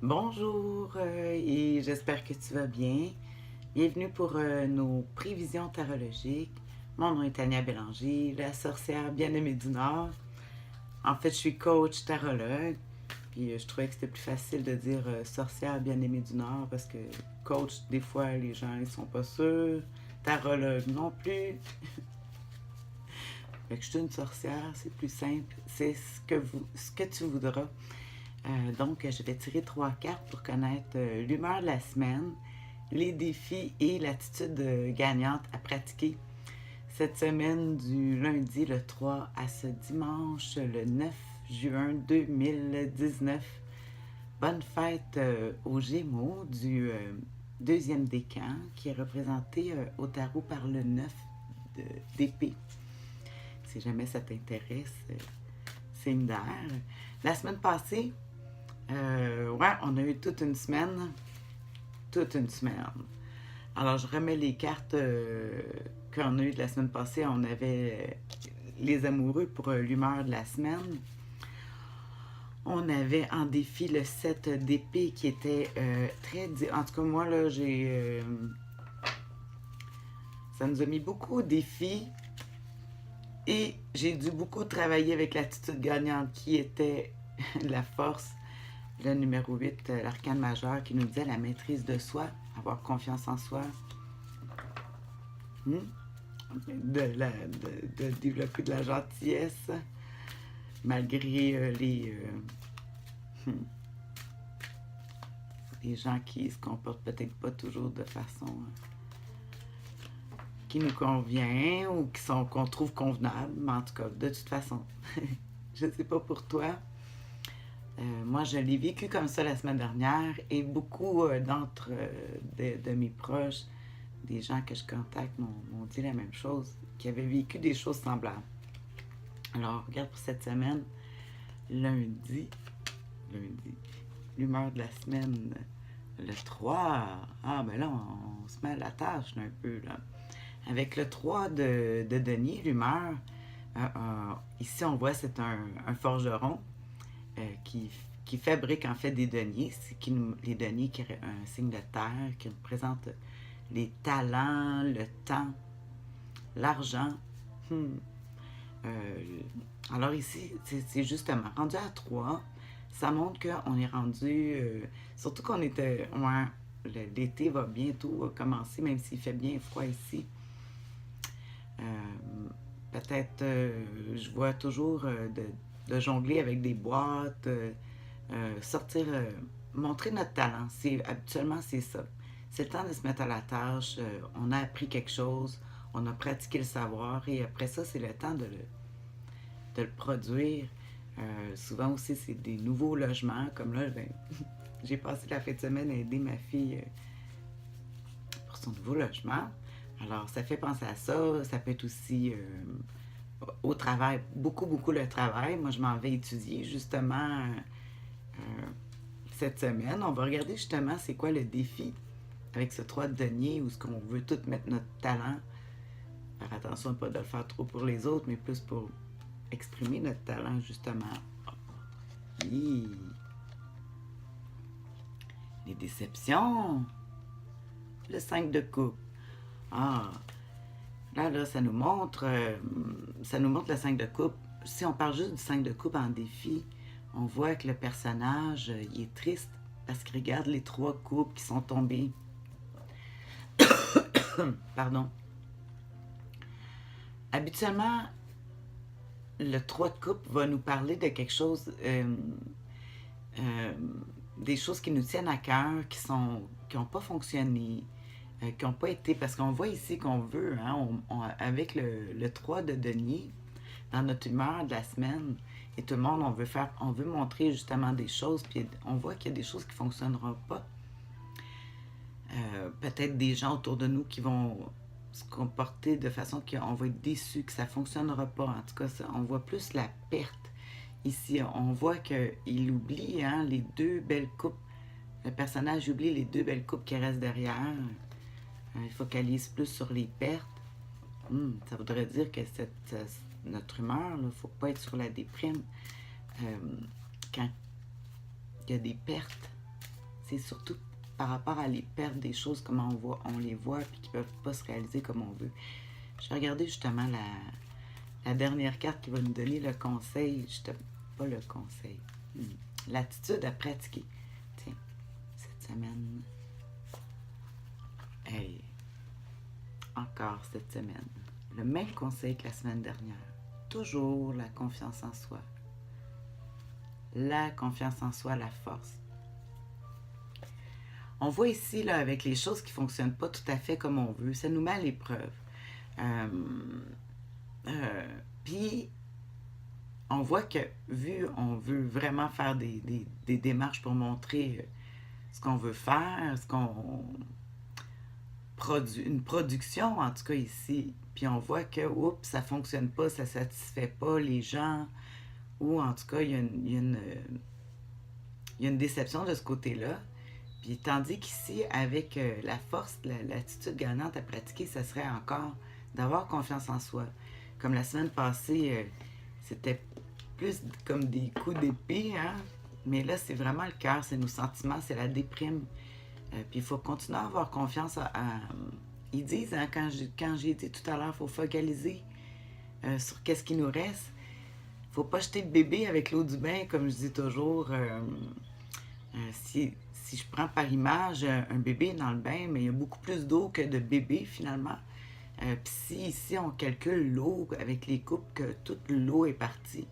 Bonjour et j'espère que tu vas bien. Bienvenue pour nos prévisions tarologiques. Mon nom est Tania Bélanger, la sorcière bien-aimée du Nord. En fait, je suis coach tarologue. Puis je trouvais que c'était plus facile de dire sorcière bien-aimée du Nord parce que coach, des fois, les gens ils sont pas sûrs. Tarologue non plus. Fait que je suis une sorcière, c'est plus simple. C'est ce que tu voudras. Donc, je vais tirer 3 cartes pour connaître l'humeur de la semaine, les défis et l'attitude gagnante à pratiquer cette semaine du lundi le 3 à ce dimanche le 9 juin 2019. Bonne fête aux Gémeaux du deuxième décan qui est représenté au tarot par le 9 d'épée. Si jamais ça t'intéresse, signe d'air. La semaine passée, ouais, on a eu toute une semaine. Toute une semaine. Alors, je remets les cartes qu'on a eues de la semaine passée. On avait les amoureux pour l'humeur de la semaine. On avait en défi le 7 d'épée qui était très... En tout cas, moi, là, ça nous a mis beaucoup au défi. Et j'ai dû beaucoup travailler avec l'attitude gagnante qui était la force. Le numéro 8, l'arcane majeur, qui nous disait la maîtrise de soi, avoir confiance en soi, de développer de la gentillesse, malgré les gens qui se comportent peut-être pas toujours de façon qui nous convient ou qu'on trouve convenable, mais en tout cas, de toute façon, je ne sais pas pour toi. Moi, je l'ai vécu comme ça la semaine dernière et beaucoup de mes proches, des gens que je contacte, m'ont dit la même chose, qui avaient vécu des choses semblables. Alors, regarde pour cette semaine, lundi, l'humeur de la semaine, le 3. Ah, ben là, on se met à la tâche un peu, là. Avec le 3 de denier, l'humeur, ici, on voit, c'est un forgeron qui fabrique en fait des deniers. Les deniers qui est un signe de terre, qui représente les talents, le temps, l'argent. Alors ici, c'est justement rendu à 3. Ça montre qu'on est rendu... surtout qu'on était... Ouais, l'été va bientôt commencer, même s'il fait bien froid ici. Peut-être, je vois toujours de jongler avec des boîtes, sortir, montrer notre talent. Habituellement, c'est ça. C'est le temps de se mettre à la tâche. On a appris quelque chose, on a pratiqué le savoir et après ça, c'est le temps de le produire. Souvent aussi, c'est des nouveaux logements. Comme là, ben, j'ai passé la fin de semaine à aider ma fille pour son nouveau logement. Alors, ça fait penser à ça. Ça peut être aussi au travail, beaucoup le travail. Moi, je m'en vais étudier justement cette semaine. On va regarder justement c'est quoi le défi avec ce 3 de denier où ce qu'on veut tout mettre notre talent. Faire attention à pas de le faire trop pour les autres, mais plus pour exprimer notre talent justement. Oui. Les déceptions. Le 5 de coupe. Ah, là, ça nous montre le 5 de coupe. Si on parle juste du 5 de coupe en défi, on voit que le personnage, il est triste parce qu'il regarde les 3 coupes qui sont tombées. Pardon. Habituellement, le 3 de coupe va nous parler de quelque chose, des choses qui nous tiennent à cœur, qui n'ont pas fonctionné, qui n'ont pas été, parce qu'on voit ici qu'on veut, hein, avec le 3 de denier, dans notre humeur de la semaine, et tout le monde, on veut montrer justement des choses, puis on voit qu'il y a des choses qui ne fonctionneront pas. Peut-être des gens autour de nous qui vont se comporter de façon qu'on va être déçu, que ça ne fonctionnera pas. En tout cas, on voit plus la perte. Ici, on voit qu'il oublie les 2 belles coupes. Le personnage oublie les 2 belles coupes qui restent derrière. Il focalise plus sur les pertes. Ça voudrait dire que notre humeur, il ne faut pas être sur la déprime. Quand il y a des pertes, sais, surtout par rapport à les pertes des choses, comment on les voit, puis qui ne peuvent pas se réaliser comme on veut. Je vais regarder justement la dernière carte qui va nous donner le conseil, pas le conseil, l'attitude à pratiquer. Tiens, cette semaine, hey, encore cette semaine, le même conseil que la semaine dernière. Toujours la confiance en soi. La confiance en soi, la force. On voit ici, là, avec les choses qui ne fonctionnent pas tout à fait comme on veut, ça nous met à l'épreuve. Puis, on voit que, on veut vraiment faire des démarches pour montrer ce qu'on veut faire, une production, en tout cas ici, puis on voit que, oups, ça fonctionne pas, ça satisfait pas les gens, ou en tout cas, il y a une déception de ce côté-là. Puis tandis qu'ici, avec la force, l'attitude gagnante à pratiquer, ça serait encore d'avoir confiance en soi. Comme la semaine passée, c'était plus comme des coups d'épée, hein? Mais là, c'est vraiment le cœur, c'est nos sentiments, c'est la déprime. Puis il faut continuer à avoir confiance ils disent, hein, quand j'ai dit tout à l'heure, il faut focaliser sur qu'est-ce qui nous reste. Il ne faut pas jeter le bébé avec l'eau du bain, comme je dis toujours. Si je prends par image un bébé dans le bain, mais il y a beaucoup plus d'eau que de bébé finalement. Puis si ici on calcule l'eau avec les coupes, que toute l'eau est partie,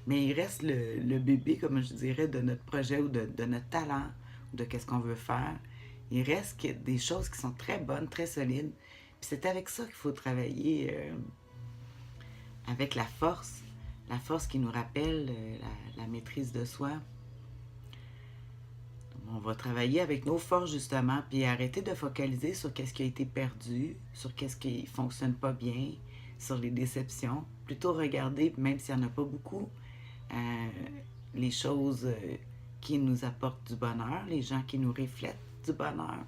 mais il reste le bébé, comme je dirais, de notre projet ou de notre talent, ou de qu'est-ce qu'on veut faire. Il reste des choses qui sont très bonnes, très solides. Puis c'est avec ça qu'il faut travailler, avec la force qui nous rappelle la maîtrise de soi. On va travailler avec nos forces, justement, puis arrêter de focaliser sur qu'est-ce qui a été perdu, sur qu'est-ce qui ne fonctionne pas bien, sur les déceptions. Plutôt regarder, même s'il n'y en a pas beaucoup, les choses qui nous apportent du bonheur, les gens qui nous reflètent du bonheur,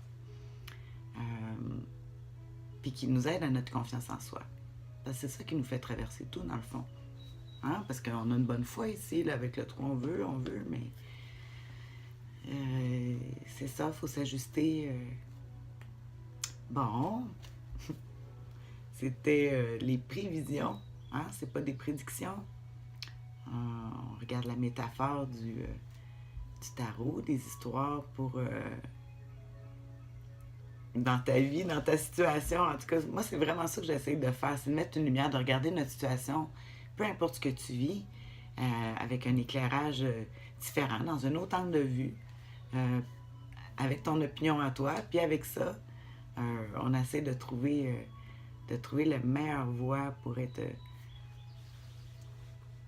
puis qui nous aident à notre confiance en soi. Parce que c'est ça qui nous fait traverser tout, dans le fond. Hein? Parce qu'on a une bonne foi ici, là, avec le trou, on veut, mais... c'est ça, il faut s'ajuster. Bon, c'était les prévisions, hein? C'est pas des prédictions. On regarde la métaphore du tarot, des histoires pour dans ta vie, dans ta situation. En tout cas, moi, c'est vraiment ça que j'essaie de faire, c'est de mettre une lumière, de regarder notre situation, peu importe ce que tu vis, avec un éclairage différent, dans un autre angle de vue. Avec ton opinion à toi, puis avec ça, on essaie de trouver la meilleure voie pour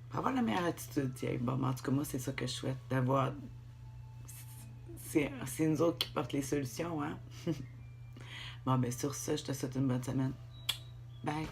pour avoir la meilleure attitude. Tiens. Bon, en tout cas, moi, c'est ça que je souhaite, d'avoir... C'est nous autres qui portent les solutions, hein? Bon, ben sur ça, je te souhaite une bonne semaine. Bye!